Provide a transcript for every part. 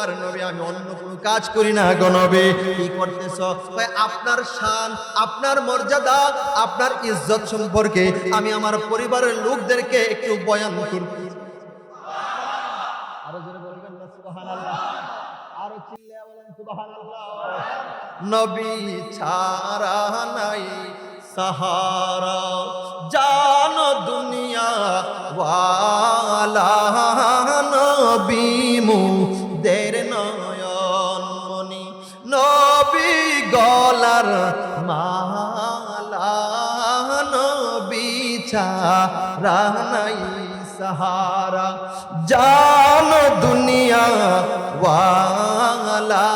আল্লাহর নবী আমি অন্য কোনো কাজ করি না গো নবী। কি করতেছ? ভাই আপনার শান, আপনার মর্যাদা, আপনার ইজ্জত সম্পর্কে আমি আমার পরিবারের লোকদেরকে একটু বয়ান করতে। আরো জোরে বলবেন না সুবহানাল্লাহ? আরো চিল্লায়া বলেন সুবহানাল্লাহ। নবী ছাড়া নাই সাহারা, জানো দুনিয়া ওয়ালা, নবী মুদের নয়ন মনি, নবী গলার মালা, নবী ছাড়া নাই সাহারা, জানো দুনিয়া ওয়ালা,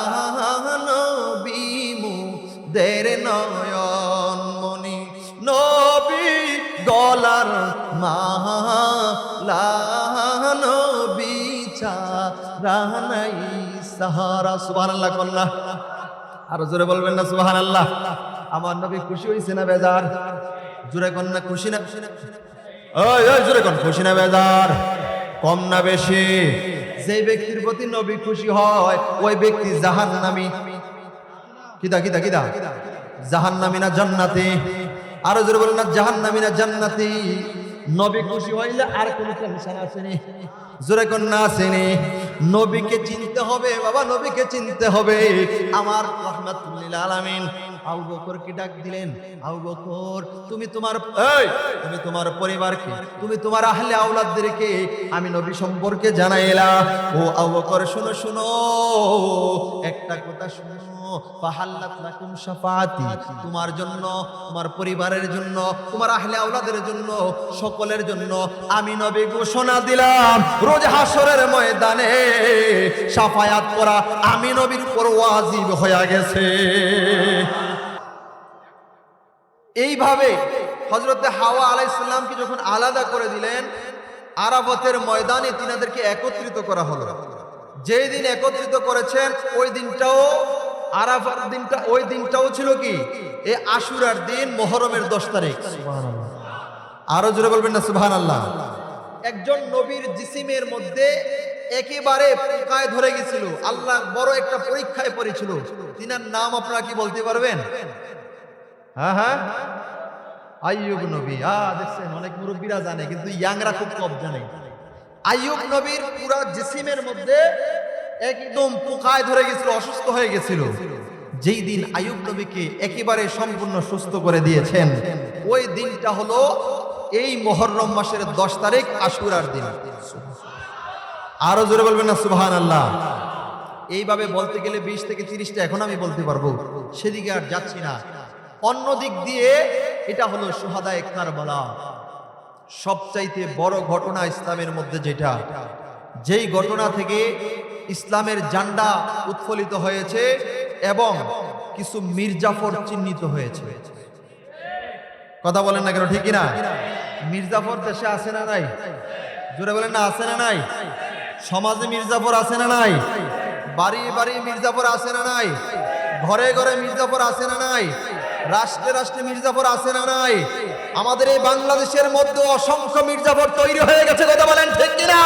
নবী মুদের নয়ন মনি, নবী গলার মালা, নবী ছাড়া নাই সাহারা। সুবহানাল্লাহ কন্যা আরো জোরে বলবেন না সুবহানাল্লাহ? আমার নবী খুশি হইছে না বেজার? জোরে কন্যা খুশি না? ওই ওই জোরে কোন খুশি না বেজার? কম না বেশি? যে ব্যক্তির প্রতি নবী খুশি হয় ওই ব্যক্তি জাহান্নামী। কিদা কিদা কিদা? জাহান্নামী না জান্নাতি? আরো জোরে বলেন না জাহান্নামী না জান্নাতি? নবী খুশি হইলে আর কোন টেনশন আসেনি? জোরে কোন না আসেনি? নবীকে চিনতে হবে বাবা, নবীকে চিনতে হবে। আমার রাহমাতুল লিল আলামিন আবু বকরকে ডাক দিলেন, আবু বকর তুমি তোমার পরিবারকে, তুমি তোমার আহলে আওলাদদেরকে আমি নবী সম্পর্কে জানাইলা। ও আবু বকর শুনো শুনো, একটা কথা শুনো, ফাহাল্লাত লাকুম শাফাআতি, তোমার জন্য, তোমার পরিবারের জন্য, তোমার আহলে আওলাদের জন্য, সকলের জন্য আমি নবী ঘোষণা দিলাম রোজ হাসরের ময়দানে শাফায়াত করা আমি নবীর উপর ওয়াজিব হয়ে গেছে। এইভাবে হযরতে হাওয়া আলাইহিস সালামকে যখন আলাদা করে দিলেন, আরাফাতের ময়দানে তিনাদেরকে একত্রিত করা হলো। যেই দিন একত্রিত করেছেন ওই দিনটাও আরাফার দিনটা, ওই দিনটাও ছিল কি এই আশুরার দিন, মুহররমের 10 তারিখ। সুবহানাল্লাহ, আরো জোরে বলবেন না সুবহানাল্লাহ? একজন নবীর জিসিমের মধ্যে একেবারে পোকায় ধরে গেছিল, আল্লাহ বড় একটা পরীক্ষায় পড়েছিল। তিনার নাম আপনারা কি বলতে পারবেন? হ্যাঁ হ্যাঁ, আইয়ুব নবী। দেখছেন অনেক মুরব্বীরা জানে কিন্তু ইয়াংরা খুব কম জানে। আইয়ুব নবীর পুরা জিসিমের মধ্যে একদম পোকায় ধরে গেছিল, অসুস্থ হয়ে গেছিল। যেই দিন আইয়ুব নবীকে একেবারে সম্পূর্ণ সুস্থ করে দিয়েছেন ওই দিনটা হলো এই মুহররম মাসের 10 তারিখ, আশুরার দিন। আরো জোরে বলবেন না সুবহানাল্লাহ? এইভাবে বলতে গেলে 20 থেকে 30টা এখন আমি বলতে পারবো, সেদিকে আর যাচ্ছি না। অন্য দিক দিয়ে এটা হলো শুহাদায়ে কারবালা, সবচাইতে বড় ঘটনা ইসলামের মধ্যে, যেটা যেই ঘটনা থেকে ইসলামের ঝান্ডা উত্তোলিত হয়েছে এবং কিছু মির্জাফর চিহ্নিত হয়েছে। কথা বলেন না কেন, ঠিক না? মির্জাফর দেশে আছে না নাই? জোরে বলেন না, আছে না নাই? সমাজে মির্জাফর আছে না নাই? বাড়ি বাড়ি মির্জাফর আছে না নাই? ঘরে ঘরে মির্জাফর আছে না নাই? রাষ্ট্রে রাষ্ট্রে মির্জাফর আছে না নাই? আমাদের এই বাংলাদেশের মধ্যে অসংখ্য মির্জাফর তৈরি হয়ে গেছে। কথা বলেন ঠিক কিনা?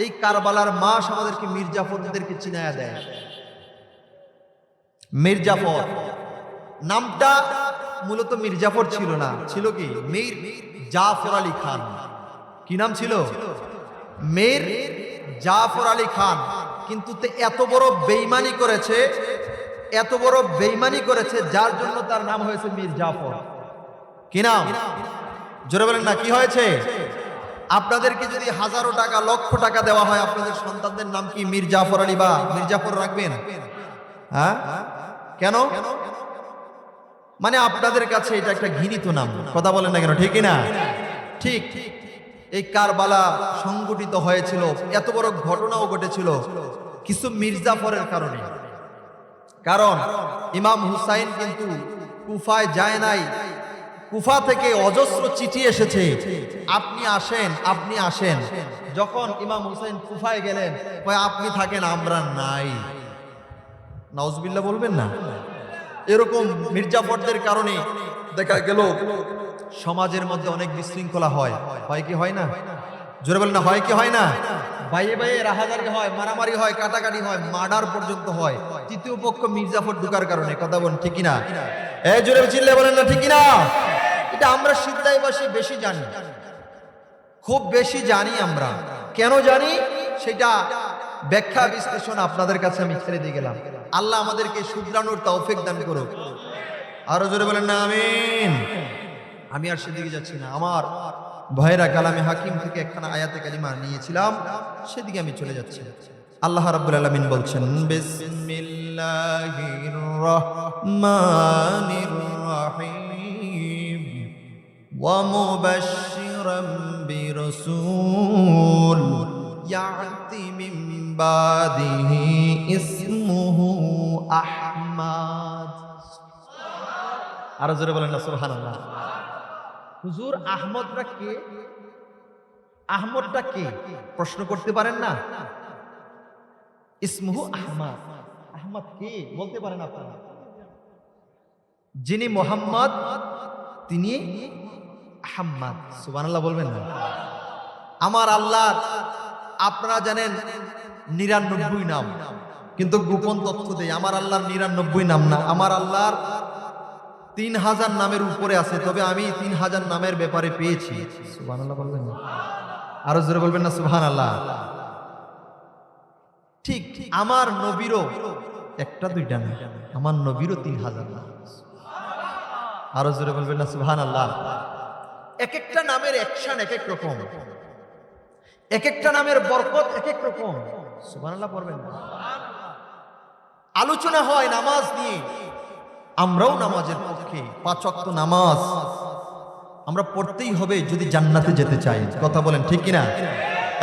এই কারবালার মাস আমাদেরকে মির্জাফরদেরকে চিনায়া দেয়। মির্জাফর নামটা মূলত মির্জাফর ছিল না, ছিল কি মীর জাফর আলী খান। কি নাম ছিল? মীর জাফর আলী খান। কিন্তু এত বড় বেঈমানি করেছে, এত বড় বেঈমানি করেছে যার জন্য তার নাম হয়েছে মীর জাফর। কি নাম? জোরে বলেন না, কি হয়েছে? আপনাদেরকে যদি হাজারো টাকা, লক্ষ টাকা দেওয়া হয়, আপনাদের সন্তানদের নাম কি মীর জাফর আলী বা মীর জাফর রাখবেন? হ্যাঁ, কেন? মানে আপনাদের কাছে এটা একটা ঘৃণিত নাম। কথা বলেন না কেন, ঠিক না? ঠিক এই কারবালা সংগঠিত হয়েছিল, এত বড় ঘটনাও ঘটেছিল কিছু মির্জাফরের কারণে। কারণ ইমাম হুসাইন কিন্তু কুফায় যায় নাই, কুফা থেকে অজস্র চিঠি এসেছে, আপনি আসেন, আপনি আসেন। যখন ইমাম হুসাইন কুফায় গেলেন, কয় আপনি থাকেন, আমরা নাই। নাউজুবিল্লাহ বলবেন না? এরকম মির্জাফরদের কারণে দেখা গেল সমাজের মধ্যে অনেক বিশৃঙ্খলা হয়। হয় কি হয় না? জোরে বলেন না, হয় কি হয় না? বাইয়ে বাইয়ে রাহাজারি হয়, মারামারি হয়, কাটাকাটি হয়, মার্ডার পর্যন্ত হয় তৃতীয় পক্ষ মির্জাফর ঢুকার কারণে। কথা বলেন ঠিক কিনা? এই জোরে চিল্লে বলেন না ঠিক কিনা? এটা আমরা সিদ্ধাইবাসী বেশি জানি, খুব বেশি জানি। আমরা কেন জানি সেটা ব্যাখ্যা বিশ্লেষণ আপনাদের কাছে আমি ছেড়ে দিয়ে গেলাম। আল্লাহ আমাদেরকে শুধরানোর তৌফিক দান করুক। আরো জোরে বলেন না আমিন। আমি আর সেদিকে যাচ্ছি না, আমার ভাইরা কালামে হাকিম থেকে একখানা আয়াতে কালিমা নিয়েছিলাম, সেদিকে আমি চলে যাচ্ছি। আল্লাহ রাব্বুল আলামিন বলছেন, বিসমিল্লাহির রহমানির রহিম ওয়া মুবাশশিরাম বিরাসূল ইয়াতি মিন বাদিহি ইসমুহু আহমদ। আর জোরে বলেন না সুবহানাল্লাহ। হুজুর আহমদরা কে? আহমদটা কে প্রশ্ন করতে পারেন না? ইসমুহু আহমদ, আহমদ কে বলতে পারেন আপনারা? যিনি মোহাম্মদ তিনি আহমদ। সুবহানাল্লাহ বলবেন না? আমার আল্লাহ আপনারা জানেন 99 নাম, কিন্তু গোপন তথ্য দেই আমার আল্লাহর 99 নাম না, আমার আল্লাহর 3000 নামের উপরে আছে। তবে আমি 3000 নামের ব্যাপারে পেয়েছি। সুবহানাল্লাহ বলবেন না? আরো জোরে বলবেন না সুবহানাল্লাহ? ঠিক আমার নবীরও একটা দুইটা না, আমার নবীরও 3000 নাম। আরো জোরে বলবেন না সুবহানাল্লাহ? এক একটা নামের অ্যাকশন এক এক রকম, এক একটা নামের বরকত এক এক রকম। সুবহানাল্লাহ পড়বেন না? আলোচনা হয় নামাজ নিয়ে, আমরাও নামাজের পক্ষে। 5 ওয়াক্ত নামাজ আমরা পড়তেই হবে যদি জান্নাতে যেতে চাই। কথা বলেন ঠিক কিনা?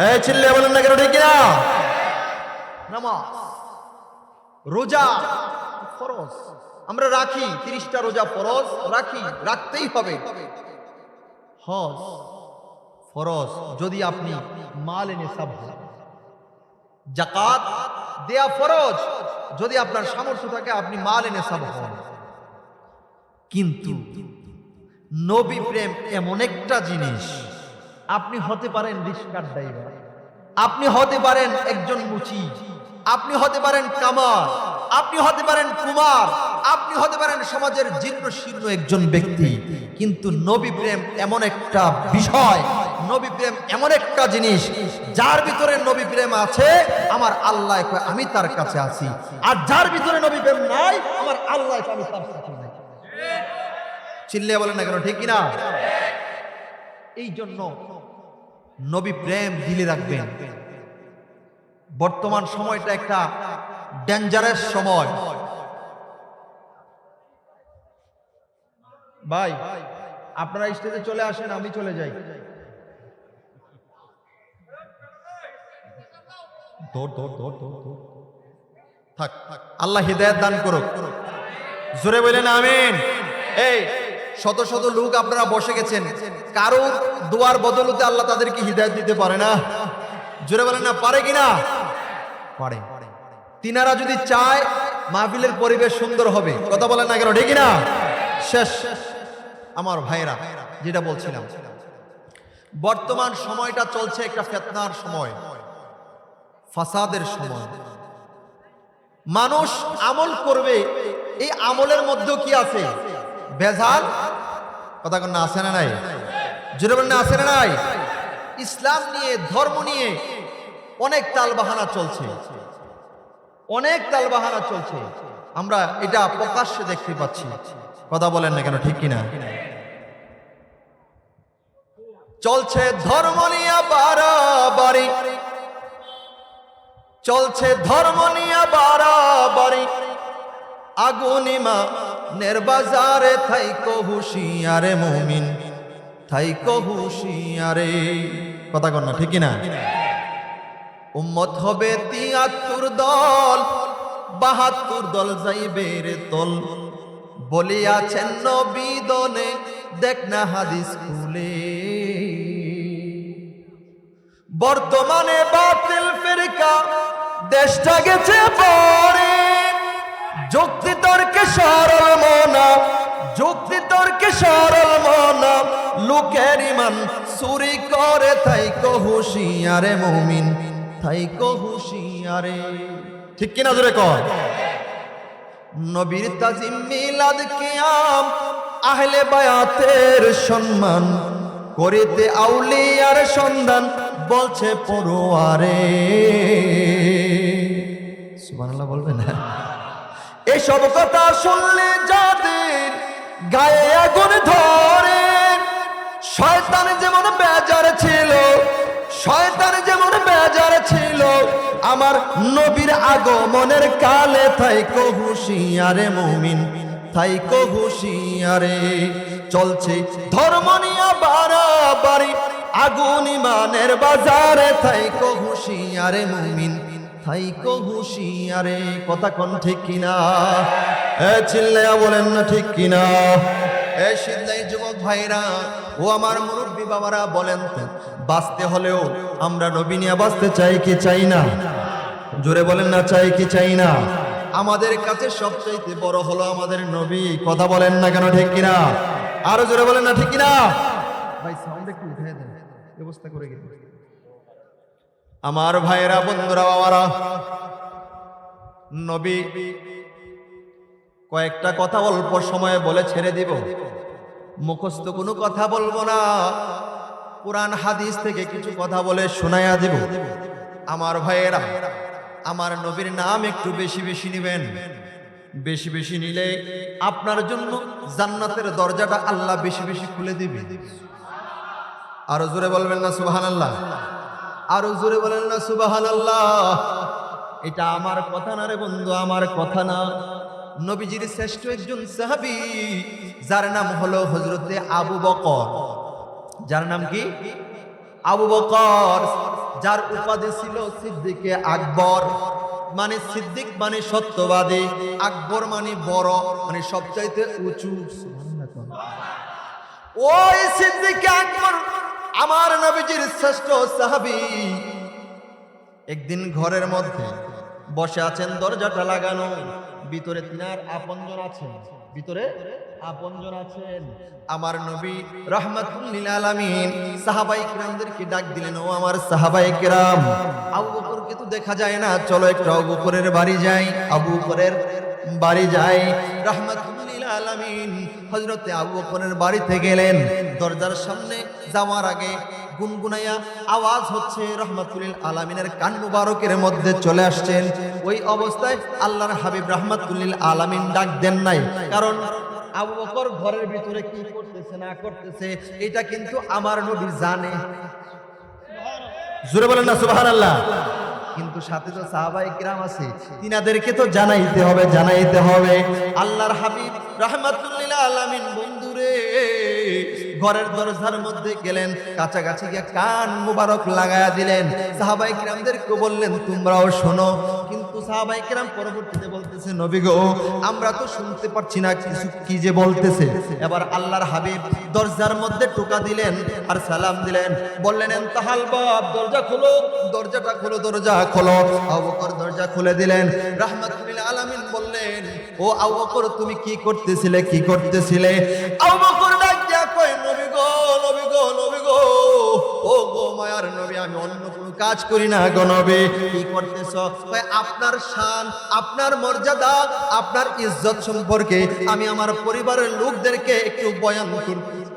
এই চিল্লে বলেন না কেন ঠিক কিনা? নামাজ, রোজা ফরজ, আমরা রাখি 30টা রোজা ফরজ, রাখি, রাখতেই হবে। হজ ফরজ যদি আপনি মাল এনে সব, যাকাত দেয়া ফরজ যদি আপনার সামর্থ্য থাকে আপনি মাল এনে সব হন। কিন্তু নবী প্রেম এমন একটা জিনিস, আপনি হতে পারেন রিক্সার ড্রাইভার, আপনি হতে পারেন একজন মুচি, আপনি হতে পারেন কামার, আপনি হতে পারেন কুমার, আপনি হতে পারেন সমাজের জীর্ণ শীর্ণ একজন ব্যক্তি, কিন্তু নবী প্রেম এমন একটা বিষয়, নবী প্রেম এমন একটা জিনিস, যার ভিতরে নবী প্রেম আছে আমার আল্লাহ আমি তার কাছে আছি, আর যার ভিতরে নবী প্রেম নাই আমার আল্লাহ আমি তার কাছে নাই। চিল্লিয়ে বলেন না কেন ঠিক কিনা? এই জন্য নবী প্রেম দিলে রাখবেন। বর্তমান সময়টা একটা ডেঞ্জারাস সময় ভাই। আপনারা স্টেজে চলে আসেন, আমি চলে যাই। থাক, আল্লাহ হিদায়াত দান করুক। জোরে বলেন আমিন। এই শত শত লোক আপনারা বসে গেছেন, কারো দোয়ার বদলতে আল্লাহ তাদেরকে হিদায়াত দিতে পারে না? জোরে বলেন না পারে কিনা? পারে। তিনারা যদি চায় মাহফিলের পরিবেশ সুন্দর হবে। কথা বলেন না কেন ঠিক কিনা? শেষ আমার ভাইরা, যেটা বলছিলাম, বর্তমান সময়টা চলছে একটা ফিতনার সময়, ফাসাদের সময়। মানুষ আমল করবে, এই আমলের মধ্যে কি আছে? ভেজাল। কথা কোন না আছে না নাই? জোরে বলেন না আছে না নাই? ইসলাম নিয়ে, ধর্ম নিয়ে অনেক তালবাহানা চলছে, অনেক তালবাহানা চলছে, আমরা এটা প্রকাশ্যে দেখতে পাচ্ছি। কথা বলেন না কেন ঠিক কিনা? চলছে ধর্ম নিয়ে বাড়াবাড়ি, চলছে ধর্ম নিয়ে বাড়াবাড়ি, আগুনিমা নির্বাজারে থাইকো হুশিয়ারে মুমিন, থাইকো হুশিয়ারে। কথা কন না ঠিক কিনা? উম্মত হবে ৭৩ দল, ৭২ দল যাইবে রে তল, বলিয়াছেন নবী দনে দেখ না হাদিস খুলে। বর্তমানে বাতিল ফিরকা দেশটা গেছে পরে, যুক্তি তর্কে সরল মনা যুক্তি তর্কে সরল মন লোকের ইমান চুরি করে থাইকো হুঁশিয়ারে মুমিন থাইকো হুঁশিয়ারে। ঠিক কিনা জোরে কর। নবীর তাজিম মিলাদ কিয়াম আহলে বায়াতের সম্মান করিতে আউলিয়ার সন্ধান বলছে পড়ুয়ারে। সুবহানাল্লাহ বলবেন না? এসব কথা শুনলে যাদের গায়ে আগুন ধরে, শয়তান যেমন বেজার ছিল, শয়তান যেমন বেজার ছিল, আমার নবীর আগমনের কালে থাইকো হুঁশিয়ারে মুমিন থাইকো হুঁশিয়ারে। চলছে ধর্ম নিয়ে বাড়াবাড়ি আগুন ইমানের বাজারে থাইকো হুঁশিয়ারে মুমিন থাইকো হুঁশিয়ারে। কথা কোন ঠিক কিনা? চিল্লায়া বলেন না ঠিক কিনা? সিদ্ধাই যুবক ভাইরা ও আমার মুরব্বী বাবারা বলেন তো, বাঁচতে হলেও আমরা নবী নিয়ে বাঁচতে চাই কি চাই না? জোরে বলেন না, চাই কি চাই না? আমাদের কাছে সবচাইতে বড় হলো আমাদের নবী। কথা বলেন না কেন ঠিক কিনা? আরো জোরে বলেন না ঠিক কিনা? ভাই সাউন্ড একটু উঠিয়ে দেন, ব্যবস্থা করে গেল। আমার ভাইরা বন্ধুরা বাবারা, নবী কয়েকটা কথা অল্প সময়ে বলে ছেড়ে দিব। মুখস্থ কোনো কথা বলবো না, কোরআন হাদিস থেকে কিছু কথা বলে শোনায়া দিব। আমার ভাইয়েরা, আমার নবীর নাম একটু বেশি বেশি নিবেন। বেশি বেশি নিলে আপনার জন্য জান্নাতের দরজাটা আল্লাহ বেশি বেশি খুলে দিবে। আরো জোরে বলবেন না সুবহানাল্লাহ? আরো জোরে বলেন না সুবহানাল্লাহ? এটা আমার কথা না রে বন্ধু, আমার কথা না। নবীজির শ্রেষ্ঠ একজন সাহাবী যার নাম হলো হযরতে আবু বকর। যার নাম কি? আবু বকর, যার উপাধি ছিল সিদ্দিকে আকবর। মানে সিদ্দিক মানে সত্যবাদী, আকবর মানে বড়, মানে সবচাইতে উঁচু। ওই সিদ্দিকে আকবর আমার নবীজির শ্রেষ্ঠ সাহাবী একদিন ঘরের মধ্যে বসে আছেন, দরজাটা লাগানো, ভিতরে তিনার আপনজন আছেন, ভিতরে আপনজন আছেন। আমার নবী রাহমাতুল লিল আলামিন সাহাবায়ে কিরামদেরকে ডাক দিলেন, ও আমার সাহাবায়ে কিরাম, আবু বকরকে তো দেখা যায় না, চলো একটু আবু বকরের বাড়ি যাই। আবু বকরের বাড়ি যাই। রাহমাতুল লিল আলামিন হযরতে আবু বকরের বাড়িতে গেলেন। দরজার সামনে যাওয়ার আগে গুনগুনাইয়া আওয়াজ হচ্ছে, রাহমাতুল লিল আলামিনের কান মুবারকের মধ্যে চলে আসছেন। ওই অবস্থায় আল্লাহর হাবিব রাহমাতুল লিল আলামিন ডাক দেন নাই, কারণ আবু বকর ঘরের ভিতরে কি করতেছে না করতেছে এটা কিন্তু আমার নবী জানে। জোরে বলেন না সুবহানাল্লাহ? কিন্তু সাথে তো সাহাবায়ে কিরাম আছে, তিনাদেরকে তো জানাইতে হবে, জানাইতে হবে। আল্লাহর হাবিব রাহমাতুল লিল আলামিন বন্ধুরে ঘরের দরজার মধ্যে গেলেন, কাছাকাছি গিয়ে কান মুবারক লাগায়া দিলেন। সাহাবায়ে কিরামদেরকে বললেন, তোমরাও শোনো। কিন্তু সাহাবায়ে কিরাম পরবর্তীতে বলতেছে, নবী গো, আমরা তো শুনতে পাচ্ছি না কিছু কি যে বলতেছে। এবার আল্লাহর হাবিব দরজার মধ্যে টোকা দিলেন আর সালাম দিলেন, বললেন, ইন্তাহাল বাব, দরজা খোলো, দরজাটা খোলো, দরজা খোলো। আবু বকর দরজা খুলে দিলেন। রাহমাতুল লিল আলামিন বললেন, ও আবু বকর, তুমি কি করতেছিলে, কি করতেছিলে? আবু বকর ডাক দিয়া কয়, নবী গো, নবী গো, নবী গো, ও গো মায়ার নবী, আমি অন্য কোনো কাজ করি না গো নবী। কি করতেছ? কয়, আপনার শান, আপনার মর্যাদা, আপনার ইজ্জত সম্পর্কে আমি আমার পরিবারের লোকদেরকে একটু বয়ান করতেছি।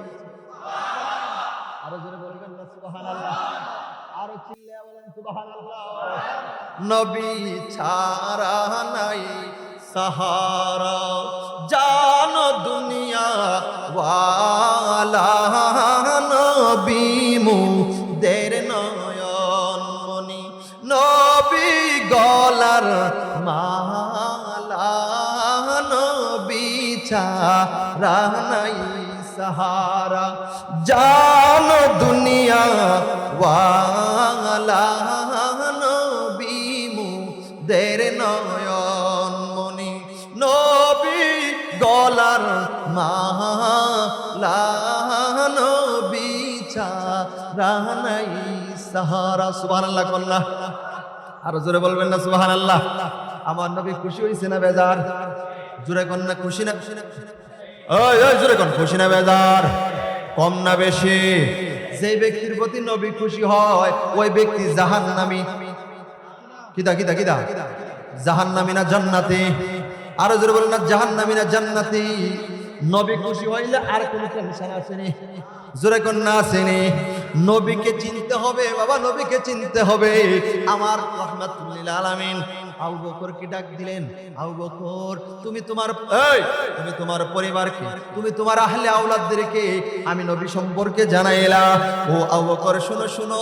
আরো জোরে বলবেন না সুবহানাল্লাহ? আরো চিল্লায়া বলেন সুবহানাল্লাহ? নবী ছাড়া নাই সাহারা, জানো দুনিয়া ওয়ালা, নবী মুদের নয়ন মনি, নবী গলার মালা, নবী ছাড়া নাই সাহারা, জানো দুনিয়া ওয়ালা, নবী মুদের নয়ন মনি, নবী গলার মালা, নবী ছাড়া নাই সাহারা। সুবহানাল্লাহ কন্যা, আরো জোরে বলবেন না সুবহানাল্লাহ? আমার নবী খুশি হইছে না বেজার? জোরে কন্যা, খুশি না? ওই ওই জোরে কোন খুশি না বেজার, কম না বেশি? যে ব্যক্তির প্রতি নবী খুশি হয় ওই ব্যক্তি জাহান্নামী। কিদা কিদা কিদা? জাহান্নামী না জান্নাতি? আরো জোরে বলেন না, জাহান্নামী না জান্নাতি? নবী খুশি হইলে আর কোন টেনশন আসেনি। জোরে কোন না আসেনি? নবীকে চিনতে হবে বাবা, নবীকে চিনতে হবে। আমার রাহমাতুল লিল আলামিন আবু বকরকে ডাক দিলেন, আবু বকর তুমি তোমার পরিবারকে, তুমি তোমার আহলে আওলাদদেরকে আমি নবী সম্পর্কে জানাইলা। ও আবু বকর শোনো শোনো,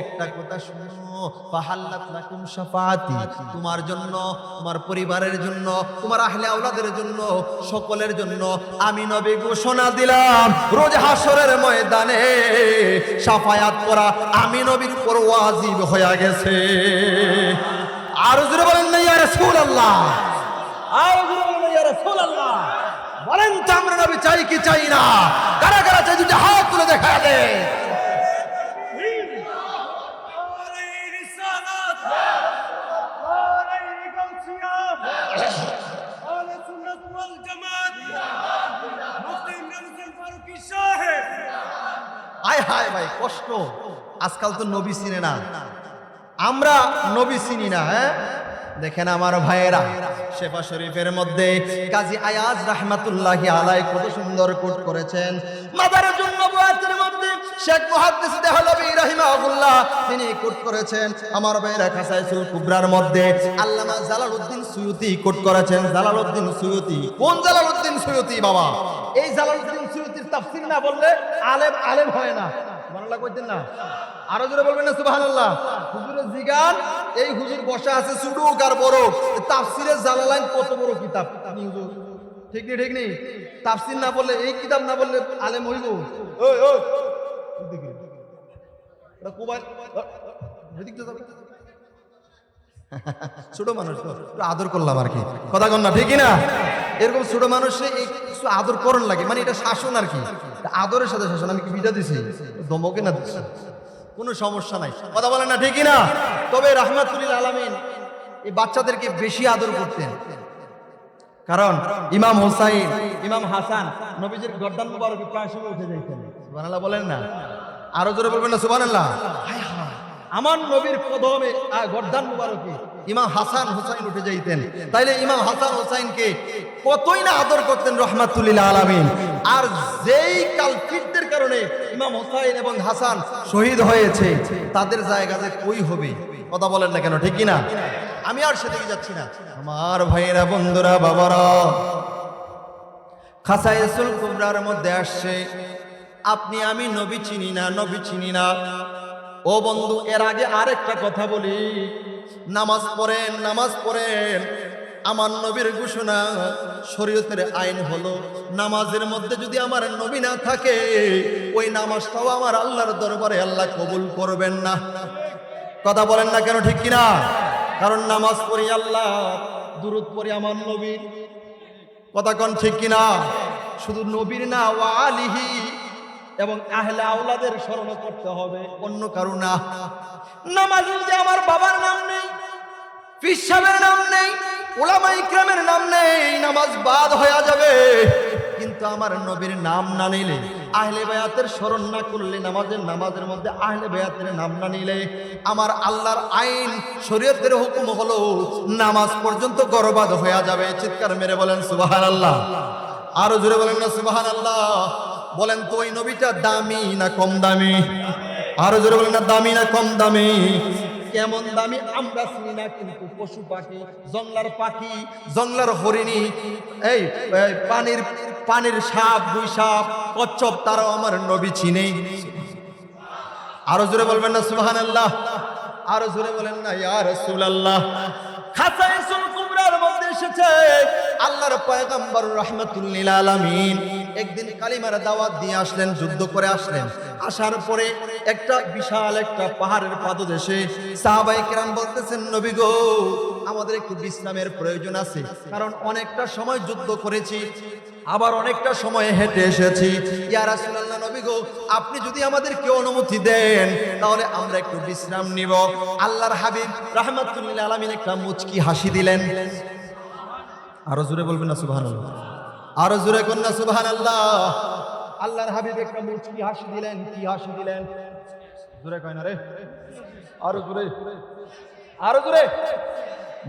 একটা কথা শোনো, ফাহাল্লাত লাকুম শাফাআতি, তোমার জন্য, তোমার পরিবারের জন্য, তোমার আহলে আওলাদের জন্য, সকলের জন্য আমি নবী ঘোষণা দিলাম, রোজ হাসরের ময়দানে শাফায়াত করা আমি নবীর উপর ওয়াজিব হয়ে গেছে। আর জোরে বলেন না ইয়া রাসূলুল্লাহ, আর জোরে বলেন না ইয়া রাসূলুল্লাহ। বলেন তো আমরা নবী চাই কি চাই না? কারা কারা চাই দুটো হাত তুলে দেখা দে। আয় হায় ভাই কষ্ট, আজকাল তো নবী চিনে না, আমরা নবী চিনি না। হ্যাঁ দেখেন আমার ভাইয়েরা, শেফা শরীফের মধ্যে কাজী আয়াজ রাহমাতুল্লাহি আলাইহি কত সুন্দর কোট করেছেন। মাদারুন নবুওয়াতের মধ্যে শেখ মুহাদ্দিস দেহলভী রাহিমাহুল্লাহ তিনি কোট করেছেন। আমার ভাইয়েরা খাসাইসুল কুবরার মধ্যে আল্লামা জালালউদ্দিন সুয়ুতি কোট করেছেন। জালালউদ্দিন সুয়ুতি, কোন জালালউদ্দিন সুয়ুতি বাবা? এই জালালউদ্দিন সুয়ুতির তাফসীর না বললে আলেম আলেম হয় না। সুবহানাল্লাহ কইতেন না? আরো জোরে বলবেন না সুবহানাল্লাহ? হুজুরের জিগান, এই হুজুর বসা আছে সুডুক আর বড়, তাফসীরে জালালাইন কত বড় কিতাব হুজুর, ঠিক নেই ঠিক নেই? তাফসীর না বললে, এই কিতাব না বললে আলেম হইব? ওই ওই এটা কোবাই এদিক তো যাবে, ছোট মানুষ তো আদর করলাম আর কি, কথা কন না ঠিক না? এরকম ছোট মানুষে কিছু আদর করন লাগে, মানে এটা শাসন আর কি, আদরের সাথে শাসন। আমি কি বিটা দিছি, দমকে না দিছি, কোনো সমস্যা নাই, কথা বলেন না ঠিক না? তবে রাহমাতুল লিল আলামিন এই বাচ্চাদেরকে বেশি আদর করতেন, কারণ ইমাম হোসাইন, ইমাম হাসান নবীজির গর্দান মুবারকে প্রায় সময় উঠে যাইতেন। সুবহানাল্লাহ বলেন না? আরো জোরে বলবেন না সুবহানাল্লাহ? আমার নবীর কদমে গর্দান মুবারকে ইমাম হাসান হুসাইন উঠে যাইতেন। তাইলে ইমাম হাসান হুসাইনকে কতই না আদর করতেন রাহমাতুল লিল আলামিন। আর যেই কালপিটদের কারণে ইমাম হুসাইন এবং হাসান শহীদ হয়েছে, তাদের জায়গাতে কই হবে, কথা বলেন না কেন ঠিক না? আমি আর সেদিকে যাচ্ছি না। আমার ভাইয়েরা, বন্ধুরা, বাবারা, খাসাইসুল কুবরার মধ্যে আসছে আপনি আমি নবী চিনি না, নবী চিনি না। ও বন্ধু, এর আগে আরেকটা কথা বলি, নামাজ পড়েন, নামাজ পড়েন। আমার নবীর ঘোষণা, শরীয়তের আইন হলো নামাজের মধ্যে যদি আমার নবী না থাকে, ওই নামাজটাও আমার আল্লাহর দরবারে আল্লাহ কবুল করবেন না। কথা বলেন না কেন ঠিক কিনা? কারণ নামাজ পড়ি আল্লাহ, দুরূদ পড়ি আমার নবীর, কথা কন ঠিক কিনা? শুধু নবীর না, ওয়া আলিহি এবং আহলে আওলাদের স্মরণ করতে হবে, অন্য কারো না। নামাজে যে আমার বাবার নাম নেই, পীর সাহেবের নাম নেই, উলামা ইকরামের নাম নেই, নামাজ বাদ হয়ে যাবে। কিন্তু আমার নবীর নাম না নিলে, আহলে বায়াতের স্মরণ না করলে, নামাজের মধ্যে আহলে বায়াতের নাম না নিলে, আমার আল্লাহর আইন, শরীয়তের হুকুম হলো নামাজ পর্যন্ত বরবাদ হয়ে যাবে। চিৎকার মেরে বলেন সুবহানাল্লাহ। আরো জোরে বলেন না সুবহানাল্লাহ। বলেন তো ওই নবীটা দামি না কম দামি? আরো জোরে বলেন না, দামি না কম দামি? কেমন দামি আমরা চিনি না, কিন্তু পশু পাখি, জংলার পাখি, জংলার হরিণী, এই পানির সাপ, দুই সাপ, কচ্ছপ, তারাও আমার নবী চিনে। আরো জোরে বলবেন না সুবহানাল্লাহ? আরো জোরে বলেন না ইয়া রাসূলুল্লাহ। খাসাইসুল কুবরার মধ্যে এসেছে আল্লাহর পয়গম্বর রাহমাতুল লিল আলামিন একদিন কালিমার দাওয়াত দিয়ে আসলেন, যুদ্ধ করে আসলেন। আসার পরে একটা বিশাল একটা পাহাড়ের পাদদেশে সাহাবায়ে কেরাম বলতেছেন, নবী গো, আমাদের একটু বিশ্রামের প্রয়োজন আছে, কারণ অনেকটা সময় যুদ্ধ করেছি, আবার অনেকটা সময় হেঁটে এসেছি। ইয়া রাসূলুল্লাহ, নবী গো, আপনি যদি আমাদেরকে অনুমতি দেন তাহলে আমরা একটু বিশ্রাম নিব। আল্লাহর হাবিব রাহমাতুল লিল আলামিন একটা মুচকি হাসি দিলেন। আরো জোরে বলবেন না সুবহানাল্লাহ? আরো জোরে কন্যা সুবহানাল্লাহ। আল্লাহর হাবিব একটা মুচকি হাসি দিলেন। কি হাসি দিলেন? জোরে কয় না রে, আরো জোরে, আরো জোরে।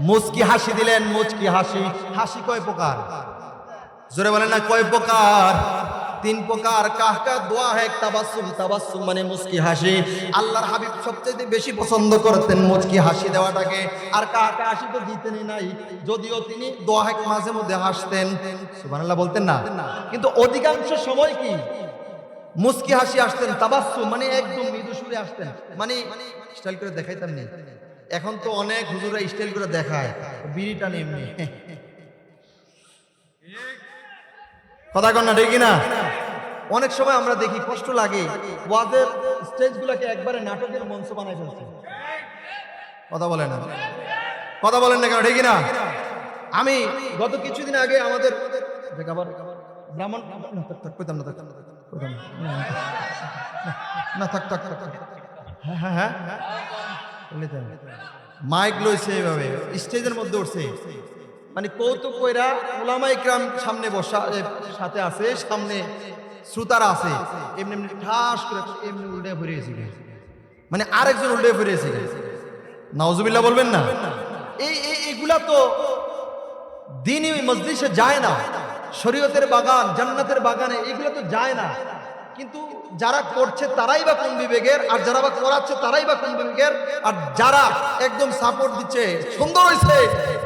মুচকি হাসি দিলেন। মুচকি হাসি। হাসি কয় প্রকার? জোরে বলেন না, কয় প্রকার? 3 প্রকার। কাহকা দোয়া है তাবাসসুম। তাবাসসুম মানে মুচকি হাসি। আল্লাহর হাবিব সবচেয়ে বেশি পছন্দ করতেন মুচকি হাসি দেওয়াটাকে। আর কাহকা হাসি তো দিতেনই নাই, যদিও তিনি দোয়া है মাঝে মধ্যে হাসতেন, সুবহানাল্লাহ বলতেন না, কিন্তু অধিকাংশ সময় কি মুচকি হাসি আসতেন। তাবাসসুম মানে একদম মৃদু সুরে আসতেন, মানে স্টাইল করে দেখাইতেন না। এখন তো অনেক হুজুরা স্টাইল করে দেখায়, বিড়িটা এমনি। কথা কন না, ঠিক না? অনেক সময় আমরা দেখি, কষ্ট লাগে, ওয়াজের স্টেজগুলোকে একবারে নাটকের মঞ্চ বানাই ফেলছে। কথা বলেন না, কথা বলেন না কেন, ঠিক না? আমি গত কিছুদিন আগে আমাদের ব্রাহ্মণ মাইক লইছে, এভাবে স্টেজের মধ্যে উঠছে, মানে কৌতুক কইরা উলামা ইকরাম সামনে বসা, সাথে আছে, সামনে শ্রোতারা আছে, এমনি এমনি ঠাস করে এমনি উল্টে ফিরেছে, মানে আরেকজন উল্টে ফিরেছে। নাউজুবিল্লাহ বলবেন না? এইগুলা তো দ্বীনি মজলিসে যায় না, শরীয়তের বাগান, জান্নাতের বাগানে এগুলো তো যায় না। কিন্তু যারা করছে তারাই বা কোন বিবেকের, আর যারা বা করাচ্ছে তারাই বা কোন বিবেকের, আর যারা একদম সাপোর্ট দিচ্ছে, সুন্দর হয়েছে,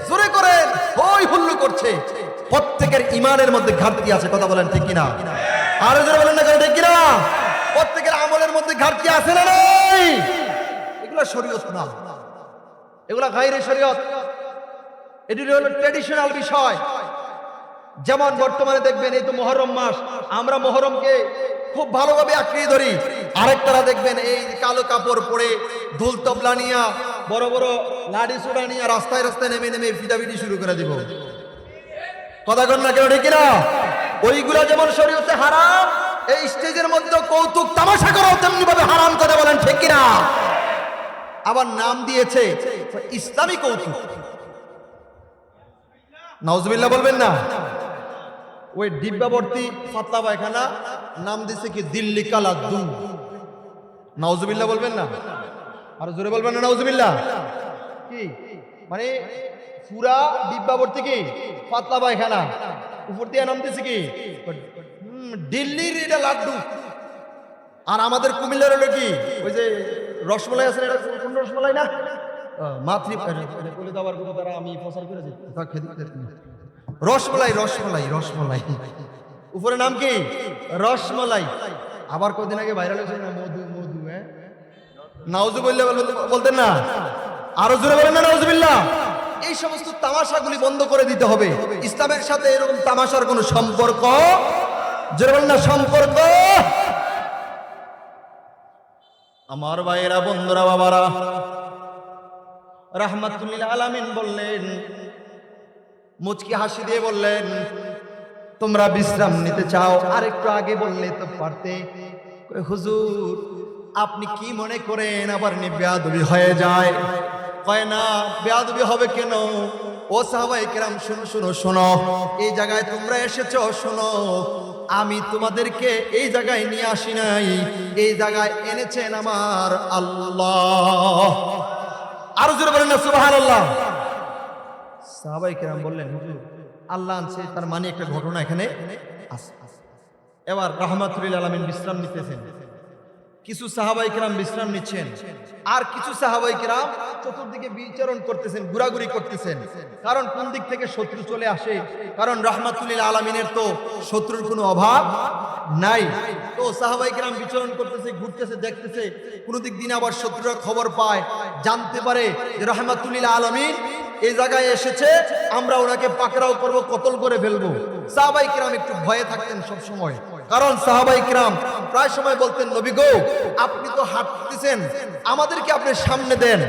জোরে করেন, হই হুল্লু করছে, প্রত্যেকের ইমানের মধ্যে ঘাটতি আছে। কথা বলেন ঠিক কিনা? আরো জোরে বলেন না কেন, ঠিক কিনা? প্রত্যেকের আমলের মধ্যে ঘাটতি আছে না নাই? এগুলা শরীয়ত না, এগুলা গায়রে শরীয়ত। এটি হলো ট্র্যাডিশনাল বিষয়। যেমন বর্তমানে দেখবেন এই তো মুহররম মাস, আমরা মুহররমকে খুব ভালোভাবে আঁকড়িয়ে ধরি। আরেকটারা দেখবেন এই কালো কাপড় পরে ঢোল তবলা নিয়ে, বড় বড় লাঠি সোটা নিয়ে রাস্তায় রাস্তায় নেমে নেমে পিটাপিটি শুরু করে দিব। কথা কন না কেন, ঠিক কিনা? ওইগুলা যেমন শরীয়তে হারাম, এই স্টেজের মধ্যে কৌতুক তামাশা করাও তেমনি ভাবে হারাম। কথা বলেন ঠিক কিনা? আবার নাম দিয়েছে ইসলামী কৌতুক। নাউজুবিল্লাহ বলবেন না? ওই ডিব্বাবর্তী পাতলা পায়খানা নাম দিছে কি দিল্লি কালাদ্দু। নাউজুবিল্লাহ বলবেন না? আর জোরে বলবেন না নাউজুবিল্লাহ? কি মানে পুরা ডিব্বাবর্তী কি পাতলা পায়খানা, উপর দিয়ে নাম দিছে কি দিল্লির এটা লাড্ডু। আর আমাদের কুমিল্লার হলো কি ওই যে রসমলাই আছে, এটা কোন রসমলাই না, মাতৃ বলে দেওয়ার কথা তারা আমি প্রচার করেছি, রসমলাই, রসমলাই, রসমলাই, উপরে নাম কি রসমলাই। আবার কদিন আগে ভাইরাল হয়েছে না মধু, মধু। হ্যাঁ, নাউজুবিল্লাহ বলতেন না? আরো জোরে বলেন না নাউজুবিল্লাহ? এই সমস্ত তামাশাগুলি বন্ধ করে দিতে হবে। ইসলামের সাথে এরকম তামাশার কোনো সম্পর্ক, জোরে বলেন না, সম্পর্ক। আমার ভাইয়েরা, বন্ধুরা, বাবারা, রাহমাতুল লিল আলামিন বললেন, মুচকি হাসি দিয়ে বললেন, তোমরা বিশ্রাম নিতে চাও? আর একটু আগে বললে তো পারতে। হুজুর আপনি কি মনে করেন আবার বেয়াদবি হয়ে যায়? কয় না, বেয়াদবি হবে কেন? ও সাহাবায়ে কেরাম, শুনো শুনো শোনো, এই জায়গায় তোমরা এসেছো, শোনো, আমি তোমাদেরকে এই জায়গায় নিয়ে আসি নাই, এই জায়গায় এনেছেন আমার আল্লাহ। আরো জোরে বলেন না সুবহানাল্লাহ। সাহাবায়ে কেরাম বললেন, হুজুর আল্লাহ আনছে, তার মানে একটা ঘটনা এখানে আছে। এবার রাহমাতুল লিল আলামিন বিশ্রাম নিতেছেন, কিছু সাহাবায়ে কেরাম বিশ্রাম নিচ্ছেন, আর কিছু সাহাবায়ে কেরাম চতুর্দিকে বিচরণ করতেছেন, ঘোরাঘুরি করতেছেন। কারণ কোন দিক থেকে শত্রু চলে আসে, কারণ রাহমাতুল লিল আলামিনের তো শত্রুর কোনো অভাব নাই। তো সাহাবায়ে কেরাম বিচরণ করতেছে, ঘুরতেছে, দেখতেছে, কোন দিক দিন আবার শত্রুরা খবর পায়, জানতে পারে যে রাহমাতুল লিল আলামিন এই জায়গায় এসেছে, আমরা ওনাকে পাকড়াও করব, কতল করে ফেলবো। সাহাবায়ে কেরাম একটু ভয়ে থাকতেন সব সময়, কারণ সাহাবায়ে কেরাম প্রায় সময় বলতেন, নবী গো, আপনি তো হাঁটতেছেন, আমাদেরকে আপনি সামনে দেন,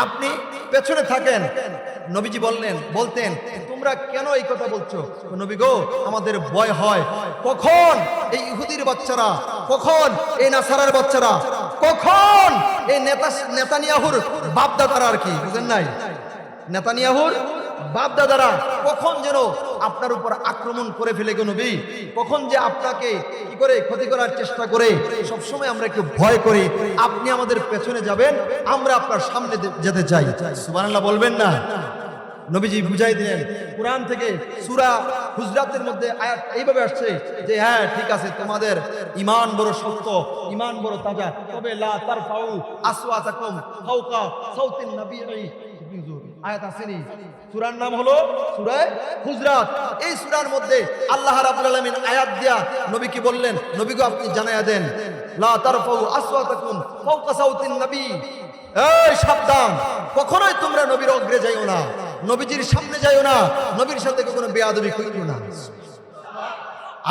আপনি পেছনে থাকেন। নবীজি বলতেন, তোমরা কেন এই কথা বলছো? নবী গো, আমাদের ভয় হয়, কখন এই ইহুদির বাচ্চারা, কখন এই নাসারার বাচ্চারা, কখন এই নেতানিয়াহুর বাপদাদারা, আর কি বুঝেন নাই, নেতানিয়াহুর বাপ দাদারা কখন যেন আপনার উপর আক্রমণ করে ফেলে গো নবী, কখন যে আপনাকে কি করে ক্ষতি করার চেষ্টা করে, সবসময় আমরা একটু ভয় করি। আপনি আমাদের পেছনে যাবেন, আমরা আপনার সামনে যেতে চাই। সুবহানাল্লাহ বলবেন না? নবীজি বুঝাই দিলেন। কুরআন থেকে সূরা হুজরাতের মধ্যে আয়াত এইভাবে আসছে যে হ্যাঁ ঠিক আছে, তোমাদের ঈমান বড় শক্ত, ঈমান বড় তাজা, তবে লা তারফাউ আসওয়াতাকুম ফাওকা সাউতিন নবী। আয়াত আসেনি? সূরার নাম হলো সূরা হুজরাত। এই সূরার মধ্যে আল্লাহ রাব্বুল আলামিন আয়াত দিয়া নবীকে বললেন, নবীকে আপনি জানায়া দেন লা তারফাউ আসওয়াতাকুম ফাওকা সাউতিন নবী। এই সাবধান, কখনোই তোমরা নবীর অগ্রে যাইও না, নবীজির সামনে যাইও না, নবীর সাথে কখনো বেয়াদবি করিও না।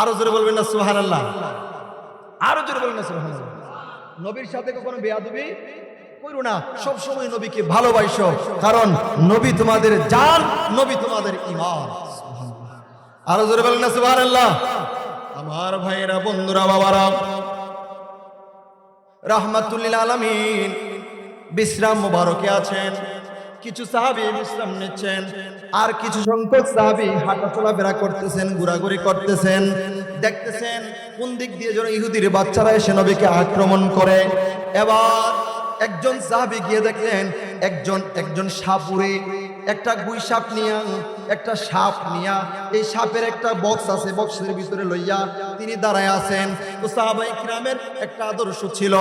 আরো জোরে বলবেন না সুবহানাল্লাহ? আরো জোরে বলবেন না সুবহানাল্লাহ? নবীর সাথে কখনো বেয়াদবি করো না, সব সময় নবীকে ভালোবাসো, কারণ নবী তোমাদের জান, নবী তোমাদের ঈমান। সুবহানাল্লাহ। আরো জোরে বলবেন না সুবহানাল্লাহ? আমার ভাইয়েরা, বন্ধুরা, বাবারা, রাহমাতুল লিল আলামিন বিশ্রাম মুবারকে আছেন। কিছু সাহাবী বিশ্রাম নিচ্ছেন, আর কিছু সংখ্যক সাহাবী হাঁটা চলাফেরা করতেছেন, ঘোরাঘুরি করতেছেন। দেখতেছেন কোন দিক দিয়ে যেন ইহুদির বাচ্চারা এসে নবীকে আক্রমণ করে। এবার একজন সাহাবী গিয়ে দেখলেন একজন সাপুরে একটা গুই সাপ নিয়া, একটা সাপ নিয়া, এই সাপের একটা বক্স আছে, বক্সের ভিতরে লইয়া তিনি দাঁড়ায় আছেন। তো সাহাবায়ে কিরামের একটা আদর্শ ছিল,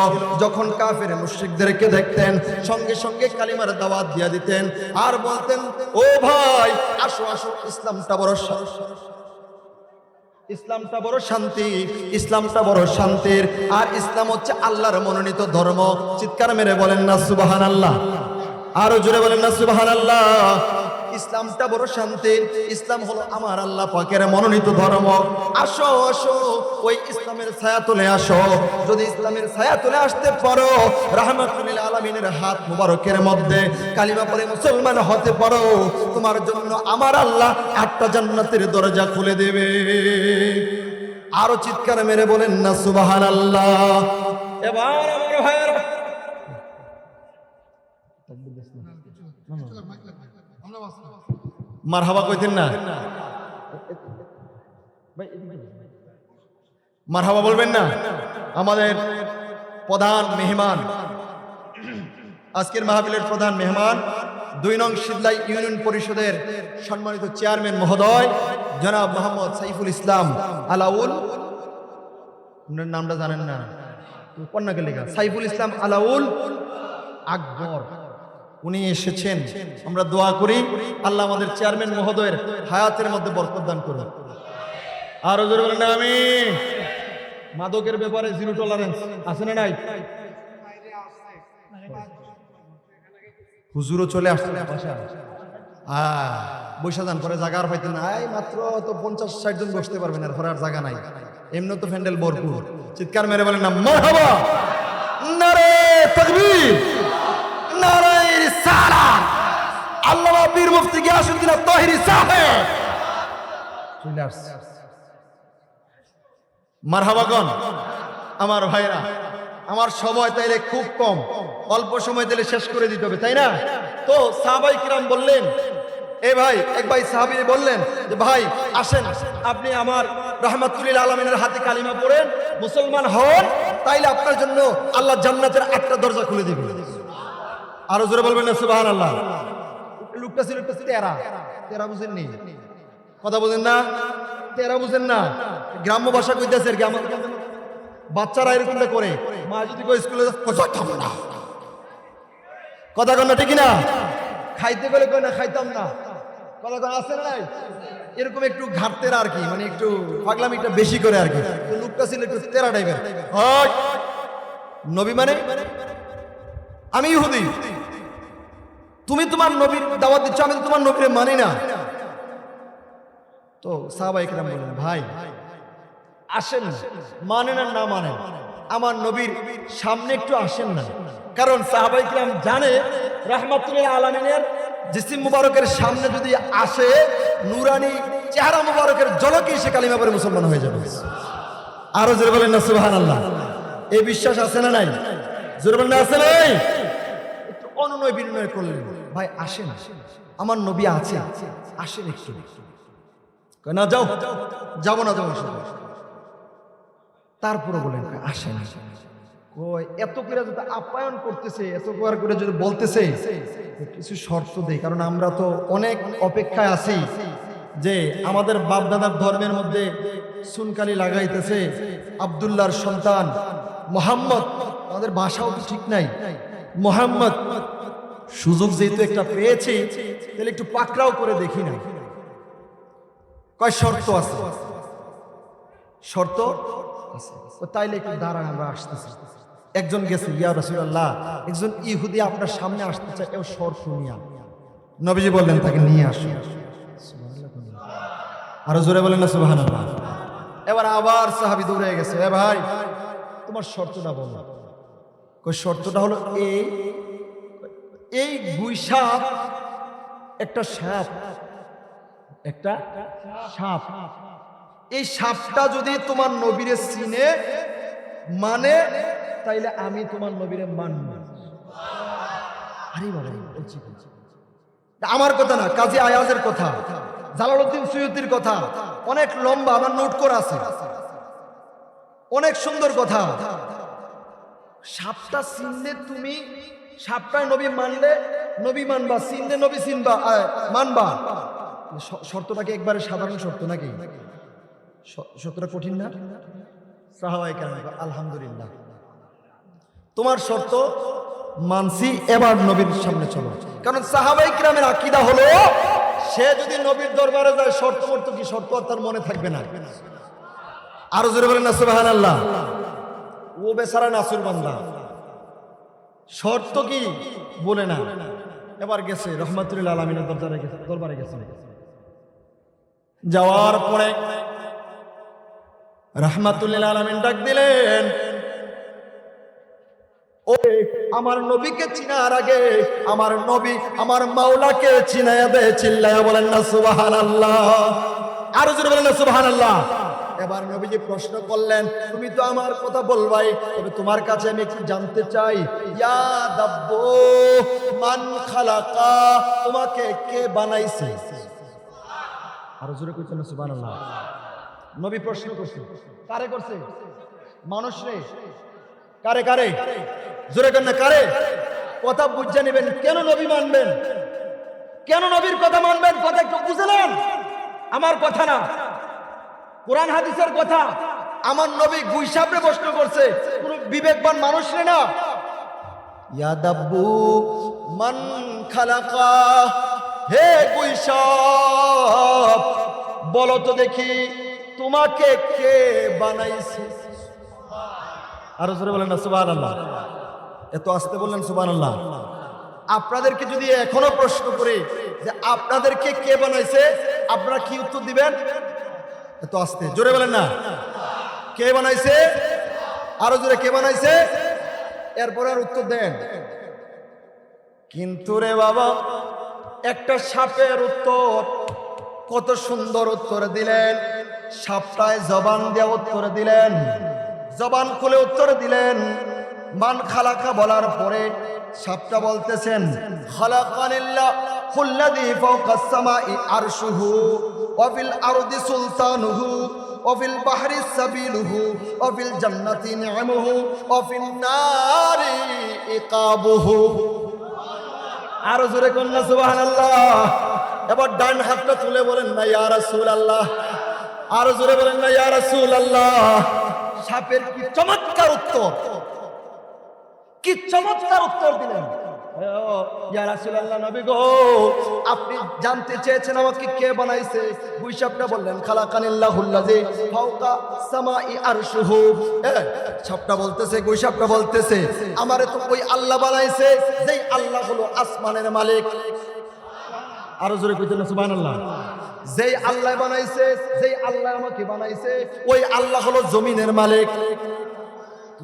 যখন কাফের মুশরিকদেরকে দেখতেন সঙ্গে সঙ্গে কালিমার দাওয়াত দিয়া দিতেন, আর বলতেন ও ভাই আসো আসো, ইসলামটা বড় ইসলামটা বড় শান্তি, ইসলামটা বড় শান্তির, আর ইসলাম হচ্ছে আল্লাহর মনোনীত ধর্ম। চিৎকার মেরে বলেন না সুবহানাল্লাহ? আরো জোরে বলেন না সুবহানাল্লাহ? ইসলামটা বড় শান্তির, ইসলাম হলো আমার আল্লাহ পাকের মনোনীত ধর্ম। আসো আসো, ওই ইসলামের ছায়া তুলে আসো। যদি ইসলামের ছায়া তুলে আসতে পারো, রাহমাতুল লিল আলামিনের হাত মুবারকের মধ্যে কালিমা পড়ে মুসলমান হতে পারো, তোমার জন্য আমার আল্লাহ 8টা জান্নাতের দরজা খুলে দেবে। আরো চিৎকার মেরে বলেন না সুবহানাল্লাহ? এবার আমার ভাইয়েরা, মারহাবা কইতেন না? মারহাবা বলবেন না? আমাদের প্রধান মেহমান, আজকের মাহফিলের প্রধান মেহমান 2 নং শীতলাই ইউনিয়ন পরিষদের সম্মানিত চেয়ারম্যান মহোদয় জনাব মোহাম্মদ সাইফুল ইসলাম আলাউল। নামটা জানেন না? কন্যাকে লেখা সাইফুল ইসলাম আলাউল আকবর, উনি এসেছেন। আমরা দোয়া করি আল্লাহ আমাদের চেয়ারম্যান মহোদয়ের হায়াতের মধ্যে বরকত দান করুন। আরো জোরে বলেন না আমিন। মাদকের ব্যাপারে জিরো টলারেন্স আছে না নাই? হুজুরও চলে আসছে বৈশা যান, পরে জায়গা আর পাইতেন না। মাত্র তো 50-60 জন বসতে পারবেন, আর পরে আর জায়গা নাই, এমনি তো প্যান্ডেল ভরপুর। চিৎকার মেরে বলেন না মারহাবা, নারে তাকবীর, নারে রিসালাত। আল্লামা পীর মুফতি গিয়াসউদ্দিন তাহিরি সাহেব চলে আসছে। মারহাবা গন। আমার ভাইরা, আমার সময় তাইলে খুব কম, অল্প সময় তাইলে শেষ করে দিতে হবে, তাই না? তো সাহাবায়ে কিরাম বললেন, এ ভাই, এক ভাই সাহাবী বললেন যে ভাই আসেন, আপনি আমার রাহমাতুল লিল আলামিনের হাতে কালিমা পড়েন, মুসলমান হন, তাইলে আপনার জন্য আল্লাহ জান্নাতের 8টা দরজা খুলে দিবে। আরো জোরে বলবেন না সুবহানাল্লাহ? লোকটা ছিল একটা তেরা বুঝেননি? কথা বুঝেন না? তেরা বুঝেন না? গ্রাম্য ভাষা কইতেছে আর কি। আমাদের বাচ্চারা এরকমটা করে, মা যদি কই স্কুলে খাবো না, কথা কন না, ঠিক না? খাইতে গেলে কই না খাইতাম না, কথা কন আছে না নাই? এরকম একটু ঘাটতেরা আর কি, মানে একটু পাগলামিটা বেশি করে আর কি। লোকটা ছিল একটু তেরা টাইপের। নবী মানে আমি ইহুদি, তুমি তোমার নবীর দাওয়াত দিচ্ছ, আমি তোমার নবীরে মানি না। তো সাহাবায়ে কিরাম বললেন ভাই আসেন, মানেন আর না মানেন, আমার নবীর সামনে একটু আসেন না। কারণ সাহাবায়ে কিরাম জানে রাহমাতুল লিল আলামিনের জিসিম মুবারকের সামনে যদি আসে, নূরানি চেহারা মুবারকের ঝলকে সে কালিমা পড়ে মুসলমান হয়ে যাবে। আরো জোরে বলেন না সুবহানাল্লাহ? এই বিশ্বাস আছে না নাই? জোরে বলেন না আছে নাই? অনুনয় বিনয় করলেন, ভাই আসেন, আমার নবী আছে, আসেন একটু। না যাও, যাবো না তোমার সাথে। তারপরে বলেন আসেন। এত করে যদি আপ্যায়ন করতেছে, এত করে যদি বলতেছে, কিছু শর্ত দেই, কারণ আমরা তো অনেক অপেক্ষায় আছি যে আমাদের বাপ দাদার ধর্মের মধ্যে সুনকালি লাগাইতেছে, আব্দুল্লাহর সন্তান মোহাম্মদ, আমাদের ভাষাও তো ঠিক নাই, মোহাম্মদ সুযোগ যেহেতু একটা পেয়েছি, তাহলে একটু পাকড়াও করে দেখি না। কয় শর্ত আছে, শর্ত তাইলে একটু দাঁড়ান, আমরা আসতেছি। একজন গেছে, ইয়া রাসূলুল্লাহ, একজন ইহুদি আপনার সামনে আসতে চায়, এও শর্ত নিয়া। নবীজি বললেন তাকে নিয়ে আসুন। আরো জোরে বলেন না সুবহানাল্লাহ। এবার আবার সাহাবী দৌড়ে গেছে, এ ভাই তোমার শর্তটা বলো। কই শর্তটা হলো এই গুইসাপ একটা সাপ, একটা সাপ, এই সাপটা যদি তোমার নবীরে চিনে মানে, তাইলে আমি তোমার নবীরে মানব। আরে বাবা, আমার কথা না, কাজী আয়াজের কথা, জালালউদ্দিন সুয়ুতির কথা, অনেক লম্বা, আমার নোট করা আছে, অনেক সুন্দর কথা। সাপটা চিনলে তুমি, সাপটায় নবী মানলে নবী মানবা, চিনলে নবী চিনবা, মানবা। শর্তটাকে একবারে সাধারণ শর্ত নাকি? শর্তটা কঠিন না? সাহাবায়ে কেরাম আলহামদুলিল্লাহ, তোমার শর্ত মানছি, এবার নবীর সামনে চলো। কারণ সাহাবায়ে কেরামের আকীদা হলো, সে যদি নবীর দরবারে যায়, শর্ত মর্ত কি, শর্ত আর তার মনে থাকবে না। আরো জোরে বলেন না সুবহানাল্লাহ। ও বেচারা নাসুর বান্দা, শর্ত কি বলে না। এবার গেছে রহমাতুল আলামিনের দরবারে গেছে। যাওয়ার পরে রহমাতুল আলামিন ডাক দিলেন, ও আমার নবীকে চিনার আগে আমার নবী আমার মাওলাকে চিনায়া দে। চিল্লায়া বলেন না সুবহানাল্লাহ। আরো জোরে বলেন না সুবহানাল্লাহ। এবার নবীজি প্রশ্ন করলেন, তুমি তো আমার কথা বলবাই, তবে তোমার কাছে আমি একটু জানতে চাই, ইয়া দাব্বু মান খালাকা, তোমাকে কে বানাইছে? আরো জোরে কইতেন না সুবহানাল্লাহ। নবী প্রশ্ন করছে, কারে করছে? মানুষ রে। কারে কারে? জোরে করেন না, কারে? কথা বুঝে নেবেন। কেন নবী মানবেন? কেন নবীর কথা মানবেন? কথা একটু বুঝলেন? আমার কথা না, কোরআন হাদিসের কথা। আমার নবী গুইসাপরে প্রশ্ন করছে, কোন বিবেকবান মানুষ রে না। ইয়া দাব্বু মান খালাকা, হে গুইসাপ বলো তো দেখি তোমাকে কে বানাইছে? আরো জোরে বলেন না সুবহানাল্লাহ। এত আস্তে বললেন সুবহানাল্লাহ। আপনাদেরকে যদি এখনো প্রশ্ন করে যে আপনাদেরকে কে বানাইছে, আপনারা কি উত্তর দিবেন? এত আস্তে, জোরে বলেন না। কে বানাইছে? আরো জোরে, কে বানাইছে? এরপরে আর উত্তর দেন। কিন্তু রে বাবা, একটা সাপের উত্তর, কত সুন্দর উত্তর দিলেন। সাপটায় জবান দিয়ে উত্তর দিলেন, জবান খুলে উত্তর দিলেন। মান খালাকা বলার পরে সাপটা বলতেছেন, খালাকানিল্লাহুল্লাযী ফাওকাস সামাই আরশুহু ওয়া ফিল আরদি সুলতানুহু ওয়া ফিল বাহরি সাবিলুহু ওয়া ফিল জান্নাতি নি'ামুহু ওয়া ফিন নারি ইকাবুহু। আরো জোরে কোন না সুবহানাল্লাহ। এবার ডান হাতটা তুলে বলেন না ইয়া রাসূলুল্লাহ। আরো জোরে বলেন না ইয়া রাসূলুল্লাহ। সাপের কি চমৎকার উত্তর, কি চমৎকার উত্তর দিলেন। ইয়া রাসূলুল্লাহ, নবী গো, আপনি জানতে চেয়েছেন আমাকে কে বানাইছে। গুইসাপটা বললেন, খালাকানিল্লাহুল্লাযী ফাওকা সামাই আরশুহু। সাপটা বলতেছে, গুইসাপটা বলতেছে, আমারে তো ওই আল্লাহ বানাইছে যেই আল্লাহ হলো আসমানের মালিক। আরো জোরে কইতেন না সুবহানাল্লাহ। যেই আল্লাহ বানাইছে, যেই আল্লাহ আমাকে বানাইছে, ওই আল্লাহ হলো জমিনের মালিক।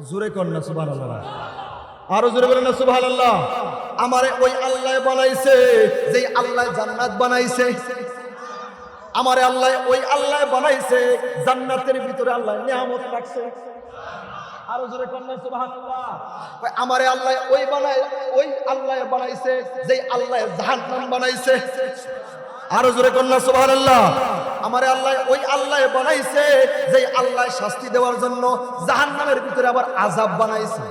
জোরে কর না সুবহানাল্লাহ। আরো জোরে বলেন না সুবহানাল্লাহ। আমারে ওই আল্লাহ বানাইছে যেই আল্লাহ জান্নাত বানাইছে। আমারে আল্লাহ ওই আল্লাহ বানাইছে জান্নাতের ভিতরে আল্লাহ নিয়ামত রাখছে। আরো জোরে কন্যা সুবহানাল্লাহ। আমারে আল্লাহ ওই বানায়, ওই আল্লাহ বানাইছে যেই আল্লাহ জাহান্নাম বানাইছে। আরো জোরে কন্যা সুবহানাল্লাহ। আমারে আল্লাহ ওই আল্লাহ বানাইছে যেই আল্লাহ শাস্তি দেওয়ার জন্য জাহান্নামের ভিতরে আবার আযাব বানাইছে।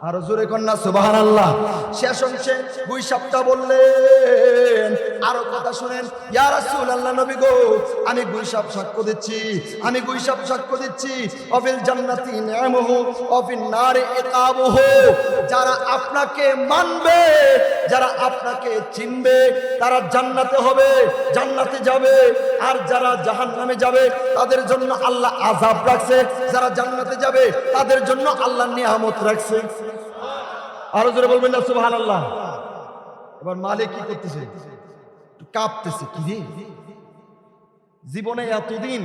আরো জোরে কন্যা সুবহানাল্লাহ। শেষ অংশে দুই সপ্তাহ বললেন, আরো কথা শুনেন, ইয়া রাসূলুল্লাহ, নবী গো, আমি গুইসাব সাক্ষ্য দিচ্ছি, আমি গুইসাব সাক্ষ্য দিচ্ছি, অফিল জান্নাতি নিআমুহু অফিন নারে ইকাবুহু। যারা আপনাকে মানবে, যারা আপনাকে চিনবে, তারা জান্নাতে হবে, জান্নাতে যাবে। আর যারা জাহান্নামে যাবে তাদের জন্য আল্লাহ আযাব রাখছে, যারা জান্নাতে যাবে তাদের জন্য আল্লাহ নিয়ামত রাখছে। আরো জোরে বলবেন না সুবহানাল্লাহ। এবার মালিক কি করতেছে? কাঁপতেছে, কি রে, জীবনে এতদিন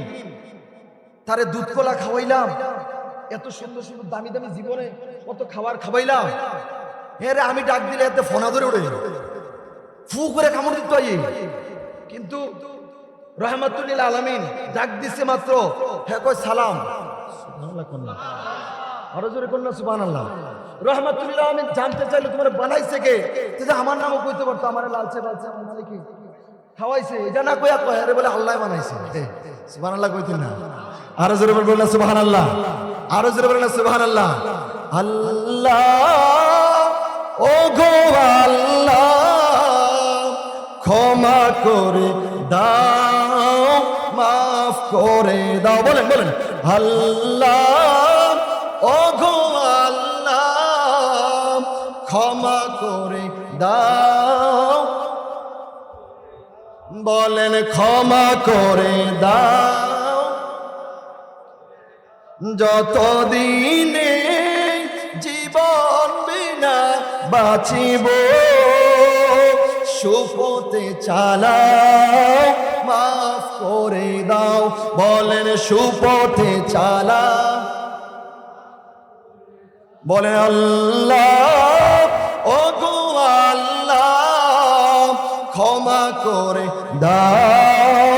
তারে দুধ কলা খাওয়াইলাম, এত সুন্দর সুন্দর দামি দামি জীবনে কত খাবার খাওয়াইলাম, এরে আমি ডাক দিলে এতে ফোনা ধরে উঠে ফু করে কামড় দিত। কিন্তু রহমাতুল্লিল আলামিন ডাক দিছে মাত্র, হ্যাঁ কয় সালাম। সুবহানাল্লাহ কন্যা, আরো জোরে কন্যা সুবহানাল্লাহ। রহমাতুল্লিল আলামিন জানতে চাইলো তোমার বানাইছে কে? যে আমার নামও কইতে পারতো, আমার লালচে বালচে আমার মালিক খাওয়াইছে, এটা না কইয়া কয় আরে বলে আল্লাহ বানাইছে। সুবহানাল্লাহ কইতেন না? আরো জোরে বলবেন না সুবহানাল্লাহ। আরো জোরে বলবেন না সুবহানাল্লাহ। আল্লাহ, ও গো আল্লাহ, ক্ষমা করে দাও, মাফ করে দাও। বলেন বলেন, আল্লাহ, ও গো আল্লাহ, ক্ষমা করে দাও। বলেন ক্ষমা করে দাও। যতদিনে জীবন বিনা বাঁচিব, সুপথে চালাও, মাফ করে দাও। বলেন সুপথে চালাও। বলেন আল্লাহ, ও গো আল্লাহ, ক্ষমা করে দাও।